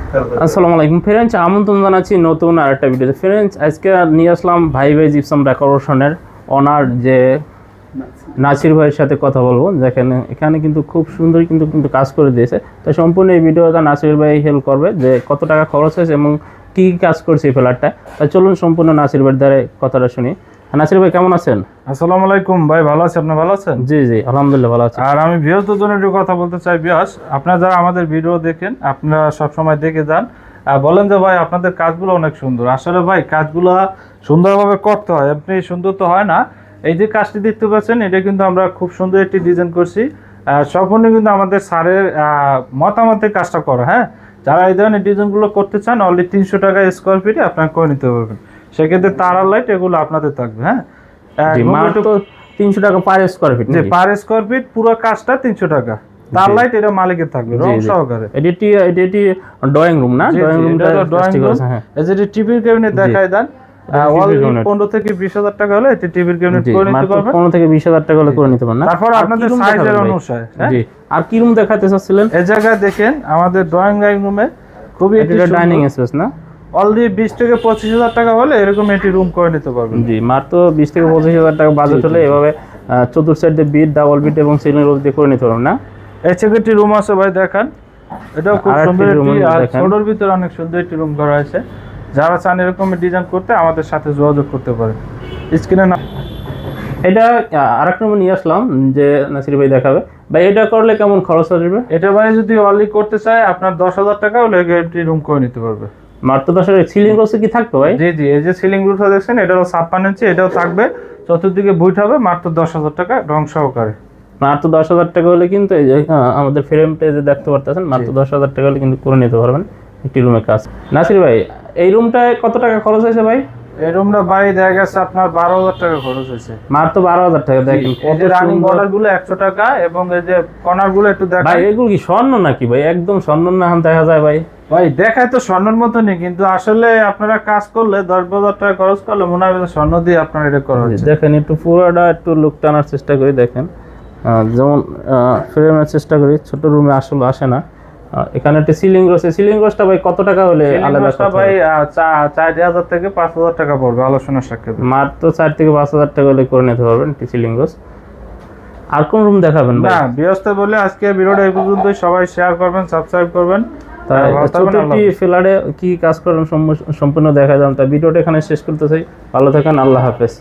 আসসালামু আলাইকুম ফ্রেন্ডস, আমন্ত্রণ জানাচ্ছি নতুন আরেকটা ভিডিওতে। ফ্রেন্ডস, আজকে নিয়ে আসলাম ভাই জিপসাম ডেকোরেশনের ওনার যে নাসির ভাইয়ের সাথে কথা বলবো। যেখানে এখানে কিন্তু খুব সুন্দর কিন্তু কাজ করে দিয়েছে। তো সম্পূর্ণ এই ভিডিওটা নাসির ভাই হেল্প করবে যে কত টাকা খরচ হয়েছে এবং কী কী কাজ করছে এই ফ্ল্যাটটা। তাই চলুন সম্পূর্ণ নাসির ভাইয়ের দ্বারা কথাটা শুনি। নাসির ভাই কেমন আছেন? আসসালামু আলাইকুম ভাই, ভালো আছি। আপনি ভালো আছেন? জি জি আলহামদুলিল্লাহ ভালো আছি। আর আমি ভিউয়ার্স দুজনের একটু কথা বলতে চাই। ভিউয়ার্স, আপনারা যারা আমাদের ভিডিও দেখেন, আপনারা সবসময় দেখে যান আর বলেন যে ভাই আপনাদের কাজগুলো অনেক সুন্দর। আসলে ভাই কাজগুলো সুন্দরভাবে করতে হয়, আপনি সুন্দর তো হয় না। এই যে কাজটি দেখতে পাচ্ছেন, এটা কিন্তু আমরা খুব সুন্দর একটি ডিজাইন করছি। সম্পূর্ণ কিন্তু আমাদের স্যারের মতামতে কাজটা করা। হ্যাঁ, যারা এই ধরনের ডিজাইনগুলো করতে চান অনলি 300 টাকা স্কোয়ার ফিটে আপনারা করে নিতে পারবেন। সেক্ষেত্রে তার আর লাইট এগুলো আপনাদের থাকবে। হ্যাঁ, মাত্র 300 টাকা পার স্কয়ার ফিট। যে পার স্কয়ার ফিট পুরো কাজটা 300 টাকা। তার লাইট এটা মালিকের থাকবে রং সহকারে। এটি ড্রয়িং রুম না? ড্রয়িং রুমটা প্লাস্টিক আছে। হ্যাঁ, এই যে টিভির ক্যাবিনেট দেখায় দেন। অল 15 থেকে 20,000 টাকা হলে এটি টিভির ক্যাবিনেট করে নিতে পারবেন। 15 থেকে 20,000 টাকা হলে করে নিতে পারবেন না? তারপর আপনাদের সাইজের অনুসারে। জি, আর কি রুম দেখাতে চাচ্ছিলেন? এই জায়গায় দেখেন আমাদের ড্রয়িং রুমে খুবই এটা ডাইনিং স্পেস না? অলরেডি 20 থেকে 25,000 টাকা হলে এরকম একটি রুম করে নিতে পারবেন। জি, মাত্র 20 থেকে 25,000 টাকা বাজেট হলে এভাবে চতুর্থ সাইড দিয়ে বিট, ডাবল বিট এবং সিলিং রোল দিয়ে করে নিতে পারবেন না? এই সেকেন্ডটি রুম আছে ভাই, দেখান। এটাও খুব সুন্দর একটি, আর ছোটর ভিতরে অনেক সুন্দর একটি রুম করা হয়েছে। যারা চান এরকম ডিজাইন করতে আমাদের সাথে যোগাযোগ করতে পারেন। স্ক্রিনে না এটা আরেকটা রুম নিয়ে আসলাম যে নাসির ভাই দেখাবে। ভাই এটা করলে কেমন খরচ আসবে? এটা ভাই যদি অনলি করতে চায় আপনার 10,000 টাকা হলে একটি রুম করে নিতে পারবে। মাত্র 10,000। সিলিং রোলস কি থাকবে ভাই? জি জি, এই যে সিলিং রুফটা দেখছেন, এটা হলো 56 ইঞ্চি, এটাও থাকবে। চতুর্দিকে বুট হবে, মাত্র 10,000 টাকা রং সহকারে। মাত্র 10,000 টাকা হলে কিন্তু এই যে আমাদের ফ্রেমটা যে দেখতে পারতেছেন, মাত্র 10,000 টাকা হলে কিন্তু করে নিতে পারবেন একটি রুমের কাজ। নাসির ভাই, এই রুমটায় কত টাকা খরচ হয়েছে ভাই? এই রুমটা ভাই দেখা গেছে আপনার 12,000 টাকা খরচ হয়েছে। মাত্র 12,000 টাকা। দেখেন এই যে রানিং বর্ডার গুলো 100 টাকা এবং এই যে কর্নার গুলো একটু দেখেন ভাই। এগুলো কি স্বর্ণ নাকি ভাই? একদম স্বর্ণ না দেখা যায় ভাই। ভাই দেখায় তো স্বর্ণের মতনই, কিন্তু আসলে আপনারা কাজ করলে 10,000 টাকা খরচ করলে মনে হবে স্বর্ণ দিয়ে আপনার এটা করা হয়েছে। দেখেন একটু পুরোটা একটু লুক টানার চেষ্টা করি। দেখেন যেমন ফ্রেমের চেষ্টা করি, ছোট রুমে আসলে আসে না। এখানে একটা সিলিং রয়েছে। সিলিং রোসটা ভাই কত টাকা হলে আলাদা করতে ভাই 4,000 থেকে 5,000 টাকা পড়বে আলোচনার সাক্ষেপে। মাত্র 4 থেকে 5,000 টাকা হলে করে নিতে পারবেন সিলিং রোস। আর কোন রুম দেখাবেন ভাই? না, ব্যস্ত বলে আজকে ভিডিওটা এই পর্যন্তই। সবাই শেয়ার করবেন, সাবস্ক্রাইব করবেন। তাই ছোটটি ফ্ল্যাটে কি কাজ করলাম সম্পূর্ণ দেখা যান। তাই ভিডিওটা এখানে শেষ করতে চাই। ভালো থাকেন, আল্লাহ হাফেজ।